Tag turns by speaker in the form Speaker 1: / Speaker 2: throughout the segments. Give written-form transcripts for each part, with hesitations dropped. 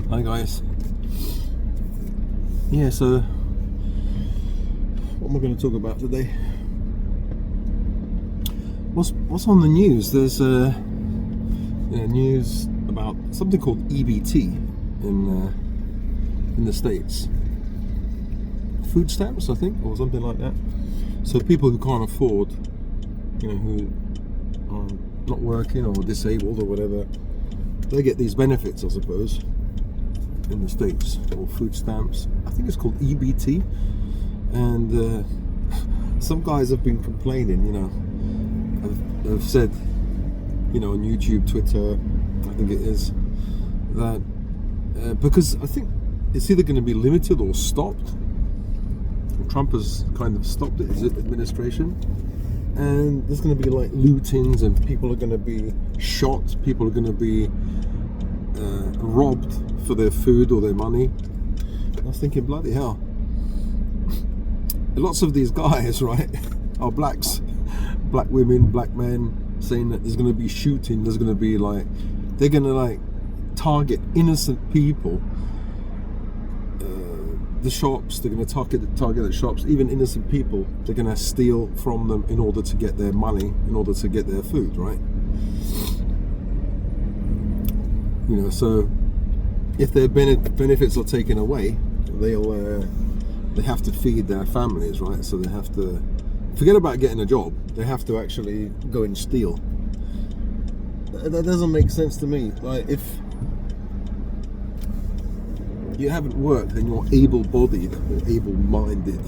Speaker 1: Hi guys. Yeah, so what am I going to talk about today? What's on the news? There's news about something called EBT in the States. Food stamps, I think, or something like that. So people who can't afford, who are not working or disabled or whatever, they get these benefits, I suppose, in the States, or food stamps. I think it's called EBT. And some guys have been complaining, have said, on YouTube, Twitter, I think it is, that because I think it's either going to be limited or stopped. Trump has kind of stopped it, his administration, and there's going to be like lootings, and people are going to be shot, people are going to be robbed for their food or their money. I was thinking, bloody hell, lots of these guys, right, are black women, black men, saying that there's going to be shooting, there's going to be they're going to target innocent people. The shops, they're going to target the shops, even innocent people, they're going to steal from them in order to get their money, in order to get their food, right? So if their benefits are taken away, they have to feed their families, right? So they have to forget about getting a job, they have to actually go and steal. That doesn't make sense to me. If you haven't worked, then you're able-bodied or able-minded.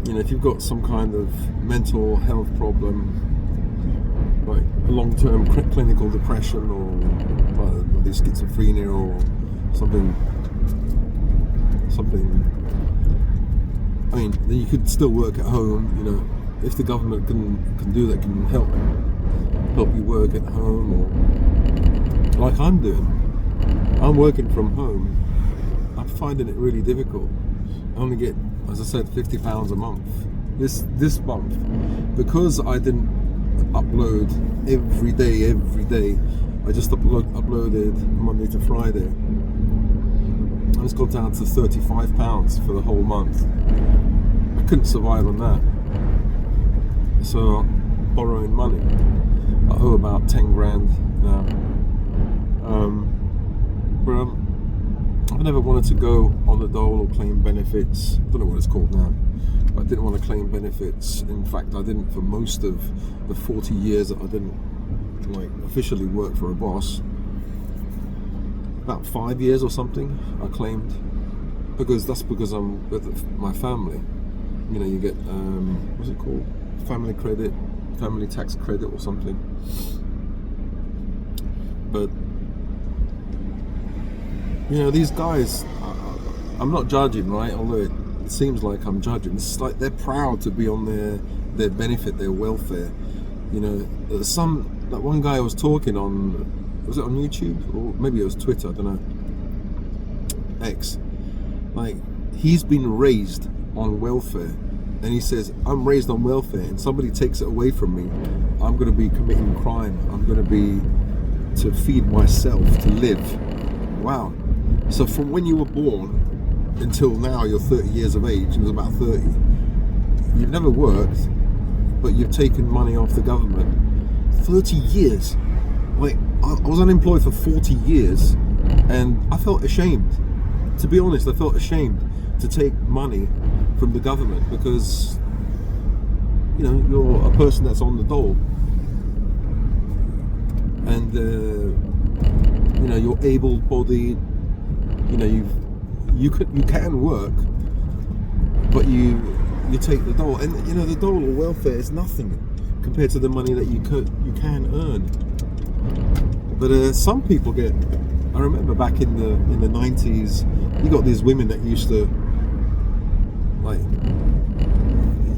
Speaker 1: If you've got some kind of mental health problem, like a long-term clinical depression or schizophrenia or something, then you could still work at home. If the government can do that, can help you work at home, or like I'm doing. I'm working from home. I'm finding it really difficult. I only get, as I said, £50 a month. This month, because I didn't upload every day. I just uploaded Monday to Friday, and it's got down to £35 for the whole month. I couldn't survive on that, so I'm borrowing money. I owe about 10 grand now. But I've never wanted to go on the dole or claim benefits. I don't know what it's called now. But I didn't want to claim benefits. In fact, I didn't for most of the 40 years that I didn't officially work for a boss. About 5 years or something I claimed, because I'm with my family. You get what's it called? Family credit, family tax credit or something. But these guys, I'm not judging, right? Although it seems like I'm judging. It's like they're proud to be on their benefit, their welfare. That one guy was talking on, was it on YouTube? Or maybe it was Twitter, I don't know. X. He's been raised on welfare. And he says, I'm raised on welfare, and somebody takes it away from me, I'm going to be committing crime. I'm going to be to feed myself, to live. Wow. So from when you were born until now, you're 30 years of age, he was about 30, you've never worked, but you've taken money off the government. 30 years. I was unemployed for 40 years, and I felt ashamed. To be honest, I felt ashamed to take money from the government, because you're a person that's on the dole, and you're able-bodied. You can work, but you take the dole, and the dole or welfare is nothing compared to the money that you can earn. But some people get. I remember back in the 90s, you got these women that used to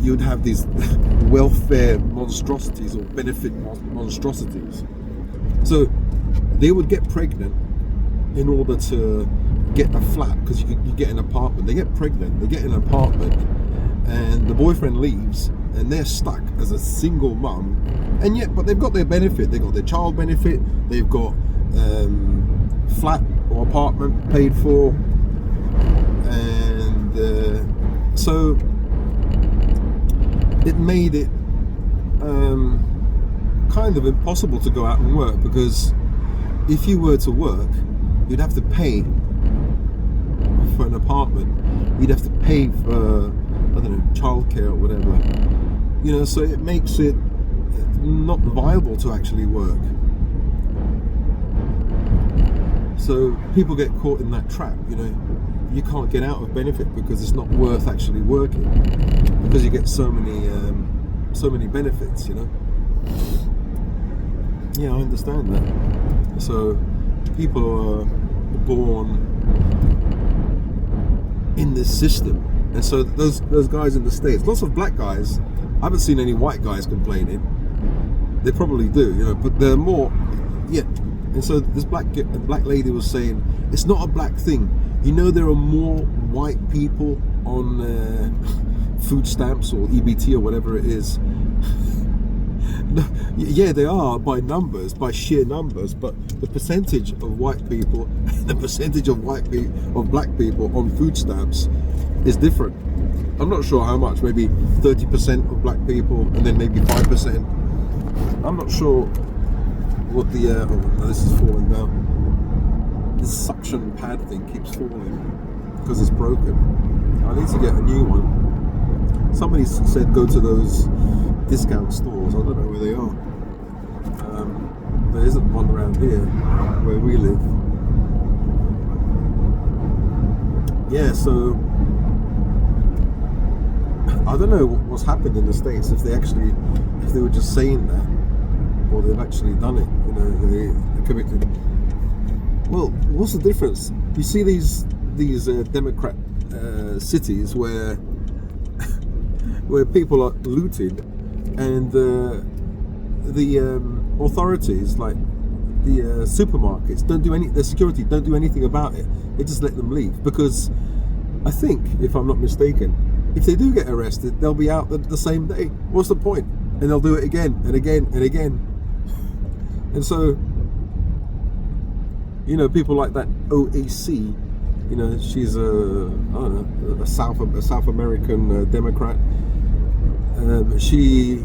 Speaker 1: you'd have these welfare monstrosities or benefit monstrosities. So they would get pregnant in order to get a flat, because you get an apartment. They get pregnant, they get an apartment, and the boyfriend leaves, and they're stuck as a single mum. But they've got their benefit. They've got their child benefit. They've got flat or apartment paid for, and so it made it kind of impossible to go out and work, because if you were to work, you'd have to pay for an apartment, you'd have to pay for, I don't know, childcare or whatever, so it makes it not viable to actually work. So people get caught in that trap, you can't get out of benefit because it's not worth actually working, because you get so many benefits, Yeah, I understand that. So people are born in this system, and so those guys in the States, lots of black guys, I haven't seen any white guys complaining. They probably do, but they're more, yeah. And so this black lady was saying, it's not a black thing. There are more white people on food stamps or EBT or whatever it is. No, yeah, they are by numbers, by sheer numbers, but the percentage of white people, the percentage of black people on food stamps is different. I'm not sure how much, maybe 30% of black people, and then maybe 5%. I'm not sure what the oh no, this is falling down. This suction pad thing keeps falling because it's broken. I need to get a new one. Somebody said go to those discount stores. I don't know where they are. There isn't one around here where we live. Yeah, so I don't know what's happened in the States, if they were just saying that, or they've actually done it, they committed. Well, what's the difference? You see these Democrat cities where people are looted, and the authorities, like the supermarkets, the security don't do anything about it. They just let them leave, because I think, if I'm not mistaken, if they do get arrested, they'll be out the same day. What's the point? And they'll do it again and again and again. And so, people like that OAC, she's a South American Democrat. She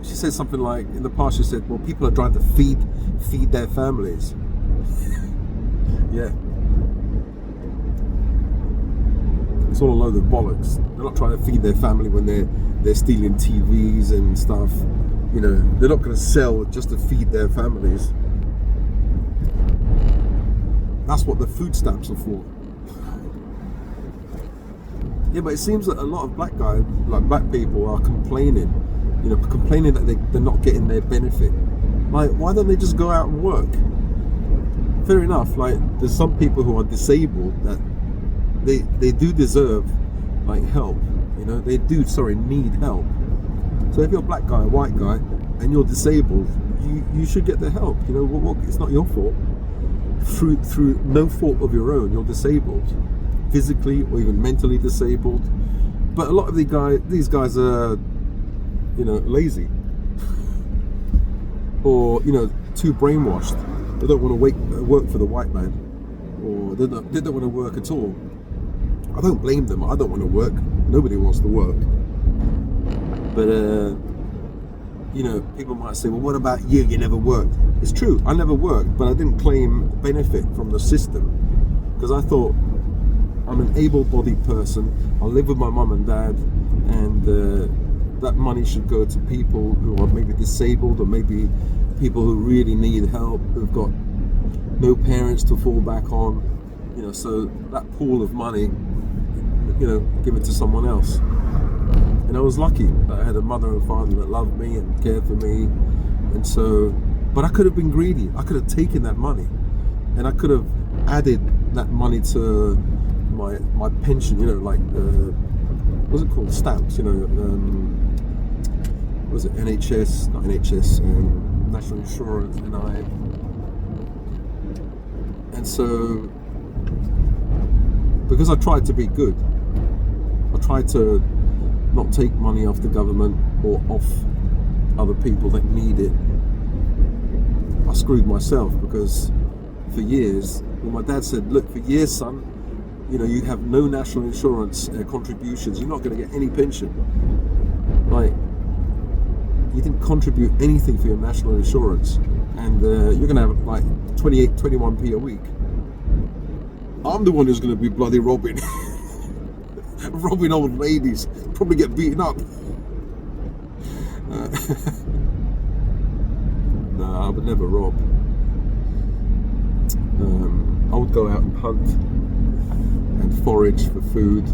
Speaker 1: said something like, in the past, she said, well, people are trying to feed their families. Yeah. It's all a load of bollocks. They're not trying to feed their family when they're stealing TVs and stuff. They're not going to sell just to feed their families. That's what the food stamps are for. Yeah, but it seems that a lot of black people are complaining, complaining that they're not getting their benefit. Like, why don't they just go out and work? Fair enough, there's some people who are disabled that they do deserve, help. They do, need help. So if you're a black guy, a white guy, and you're disabled, you should get the help. It's not your fault. Through no fault of your own, you're disabled, physically or even mentally disabled. But a lot of these guys are, lazy, or too brainwashed. They don't want to work for the white man, or they don't want to work at all. I don't blame them. I don't want to work. Nobody wants to work. But people might say, well, what about you? You never worked. It's true, I never worked, but I didn't claim benefit from the system, because I thought, I'm an able-bodied person, I live with my mum and dad, and that money should go to people who are maybe disabled, or maybe people who really need help, who've got no parents to fall back on, so that pool of money, give it to someone else. And I was lucky that I had a mother and father that loved me and cared for me, and so, but I could have been greedy. I could have taken that money, and I could have added that money to my pension, what's it called, stamps, was it NHS, not NHS, National Insurance, and so, because I tried to be good, I tried to not take money off the government or off other people that need it, I screwed myself, because for years. Well, my dad said, look, for years, son, you have no national insurance contributions. You're not going to get any pension. Like, you didn't contribute anything for your national insurance, and you're going to have like 28, 21p a week. I'm the one who's going to be bloody robbing. Robbing old ladies. Probably get beaten up. No, I would never rob. I would go out and hunt and forage for food.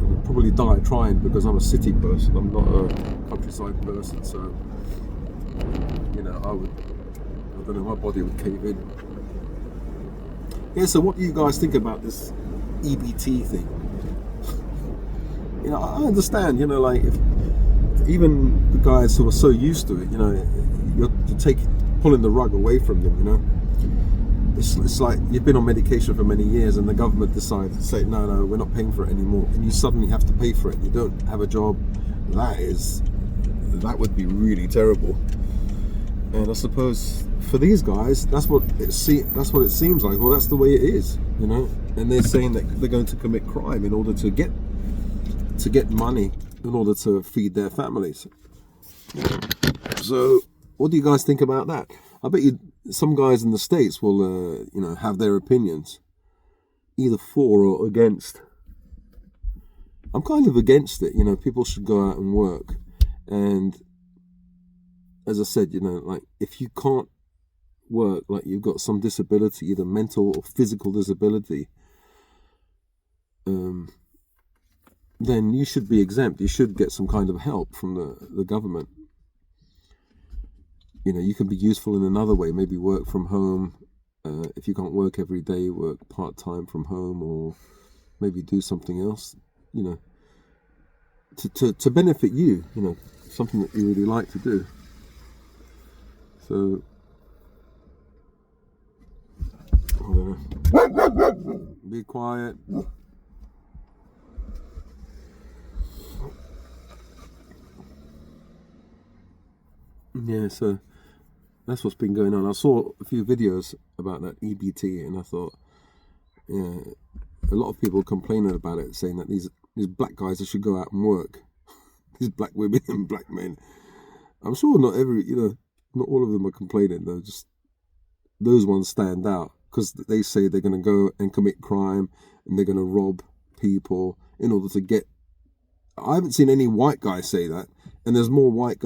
Speaker 1: I'd probably die trying, because I'm a city person. I'm not a countryside person. So, I don't know, my body would cave in. Yeah, so what do you guys think about this EBT thing? I understand, like, if even the guys who are so used to it, you're pulling the rug away from them, It's like you've been on medication for many years and the government decides to say, no, we're not paying for it anymore. And you suddenly have to pay for it. You don't have a job. That would be really terrible. And I suppose for these guys, that's what it seems like. Well, that's the way it is, And they're saying that they're going to commit crime in order to get money, in order to feed their families. So, what do you guys think about that? I bet you some guys in the States will, have their opinions, either for or against. I'm kind of against it. People should go out and work, and as I said, like, if you can't work, like you've got some disability, either mental or physical disability, then you should be exempt. You should get some kind of help from the government. You can be useful in another way, maybe work from home. If you can't work every day, work part-time from home, or maybe do something else, to benefit you, something that you really like to do. So, I don't know. Be quiet. Yeah, so that's what's been going on. I saw a few videos about that EBT, and I thought, yeah, a lot of people complaining about it, saying that these black guys, they should go out and work. These black women and black men. I'm sure not all of them are complaining, though. Just those ones stand out because they say they're going to go and commit crime and they're going to rob people in order to get. I haven't seen any white guys say that, and there's more white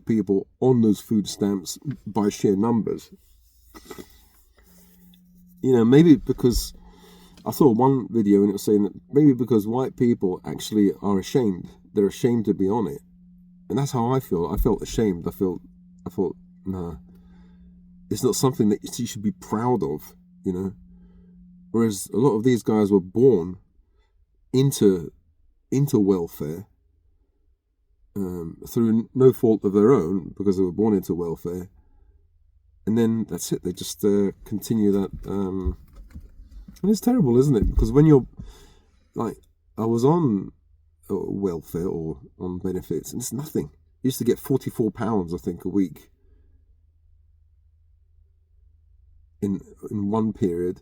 Speaker 1: people on those food stamps by sheer numbers. Maybe because I saw one video and it was saying that maybe because white people actually are ashamed. They're ashamed to be on it. And that's how I feel. I felt ashamed. I thought, nah, it's not something that you should be proud of, Whereas a lot of these guys were born into welfare through no fault of their own, because they were born into welfare. And then that's it. They just continue that. And it's terrible, isn't it? Because when you're like, I was on welfare or on benefits, and it's nothing. I used to get £44, I think, a week in one period,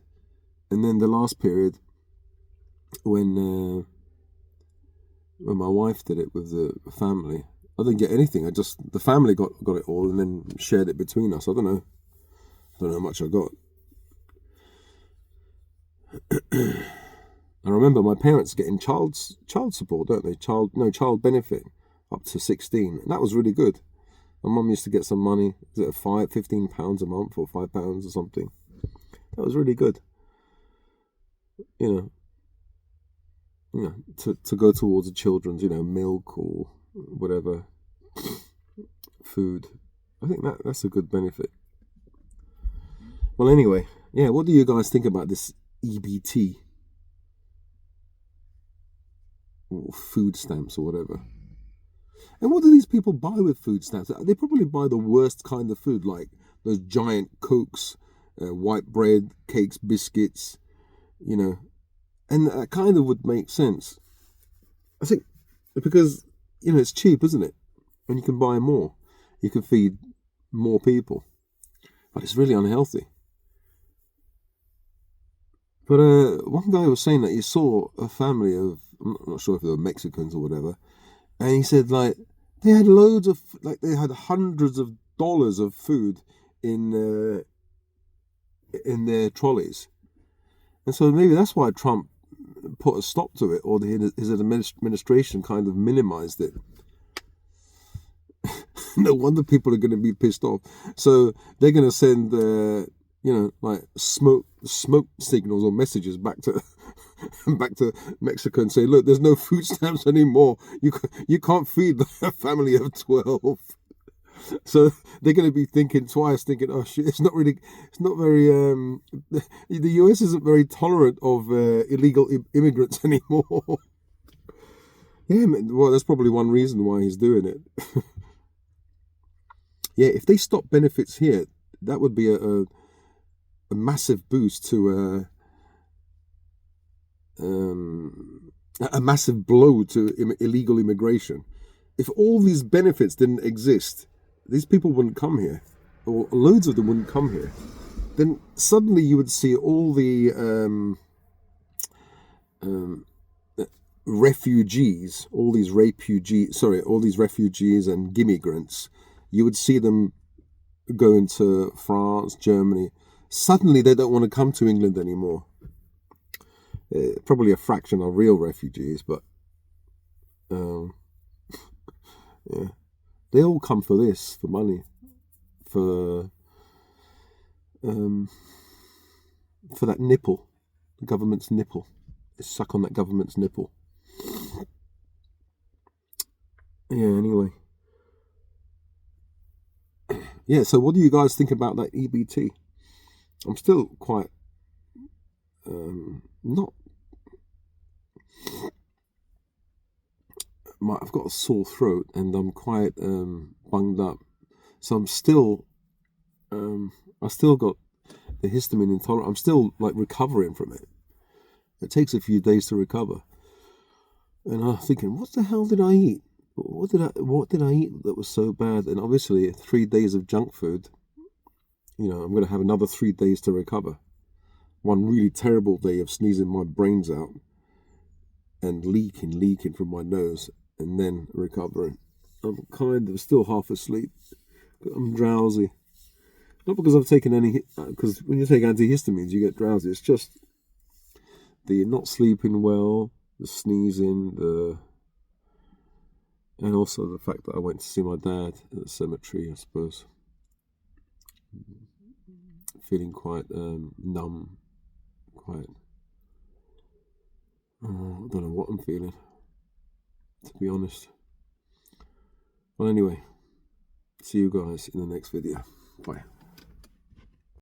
Speaker 1: and then the last period when my wife did it with the family, I didn't get anything. The family got it all and then shared it between us. I don't know how much I got. I remember my parents getting child support, don't they? Child benefit up to 16. And that was really good. My mum used to get some money. Was it £15 a month or £5 or something? That was really good. To go towards the children's, milk or whatever, food. I think that's a good benefit. Well, anyway, yeah, what do you guys think about this EBT? Or food stamps or whatever? And what do these people buy with food stamps? They probably buy the worst kind of food, like those giant Cokes, white bread, cakes, biscuits, and that kind of would make sense. I think because, it's cheap, isn't it? And you can buy more. You can feed more people. but it's really unhealthy. But one guy was saying that he saw a family of, I'm not sure if they were Mexicans or whatever, and he said like they had loads of, like they had hundreds of dollars of food in their trolleys, and so maybe that's why Trump put a stop to it, or his administration kind of minimized it. No wonder people are going to be pissed off. So they're going to send, like smoke signals or messages back to Mexico and say, look, there's no food stamps anymore. You can't feed a family of 12. So they're going to be thinking twice, thinking, oh shit, it's not very, the US isn't very tolerant of illegal immigrants anymore. Yeah, well, that's probably one reason why he's doing it. Yeah, if they stop benefits here, that would be a massive boost to a massive blow to illegal immigration. If all these benefits didn't exist, these people wouldn't come here, or loads of them wouldn't come here. Then suddenly you would see all the refugees and immigrants. You would see them go into France, Germany. Suddenly they don't want to come to England anymore. Probably a fraction of real refugees, but yeah, they all come for this, for money, for that nipple, the government's nipple. They suck on that government's nipple. Yeah, anyway. Yeah, so what do you guys think about that EBT? I'm still quite not. I've got a sore throat and I'm quite bunged up, so I'm still. I still got the histamine intolerance. I'm still like recovering from it. It takes a few days to recover, and I'm thinking, what the hell did I eat? What did I eat that was so bad? And obviously 3 days of junk food. I'm going to have another 3 days to recover. One really terrible day of sneezing my brains out and leaking from my nose, and then recovering. I'm kind of still half asleep. I'm drowsy. Not because I've taken any, because when you take antihistamines, you get drowsy. It's just the not sleeping well, the sneezing, and also the fact that I went to see my dad at the cemetery, I suppose. Feeling quite numb, quite. I don't know what I'm feeling, to be honest. Well, anyway, see you guys in the next video. Bye.